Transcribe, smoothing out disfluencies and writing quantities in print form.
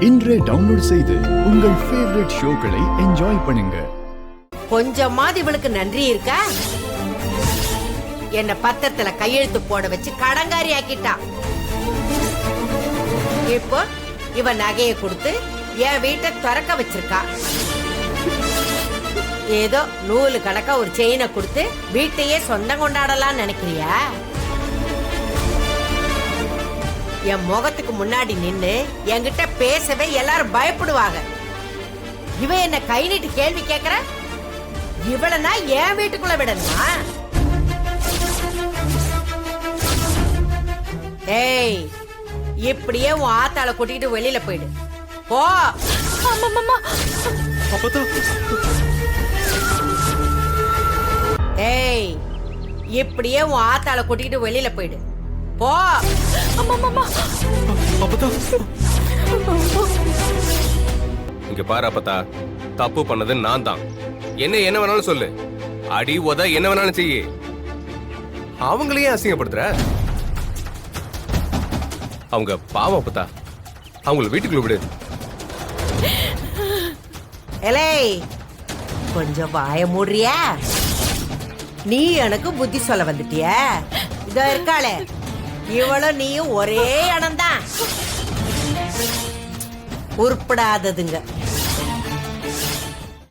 இன்றே டவுன்லோட் செய்து உங்கள் ஃபேவரட் ஷோக்களை என்ஜாய் பண்ணுங்க. கொஞ்சமாவது இவளுக்கு நன்றி இருக்கா? என்ன பத்திரத்துல கையெழுத்து போட வச்சு கடங்காரி ஆக்கிட்டா. இப்போ இவ நகையை கொடுத்து என் வீட்டை திறக்க வச்சிருக்கா. ஏதோ நூலு கணக்கா ஒரு செயினை கொடுத்து வீட்டையே சொந்தம் கொண்டாடலாம் நினைக்கிறியா? என் முகத்துக்கு முன்னாடி நின்னு என்கிட்ட பேசவே எல்லாரும் பயப்படுவாங்க. இவ என்ன கை நீட்டு கேள்வி கேக்குற? இவளனா என் வீட்டுக்குள்ள விடணுமா? ஏய், இப்படியே உன் ஆத்தாளை கூட்டிட்டு வெளியில போயிடு. போ. ஏய், இப்படியே உன் ஆத்தாளை கூட்டிட்டு வெளியில போயிடு. போ. இங்க பாரு அப்பதா, தப்பு பண்ணது நான் தான். என்ன வேணாலும் சொல்லு, அடி உத என்ன வேணாலும் செய்ய. அவங்களையே அசிங்கப்படுத்துற. அவங்க பாவம் அப்பதா, அவங்கள வீட்டுக்குள்ள விடு. எலே, கொஞ்சம் வாய மூடுறியா? நீ எனக்கு புத்தி சொல்ல வந்துட்டிய. இதோ இருக்காளே, இவளும் நீயும் ஒரே இனம்தான். உருப்படாததுங்க.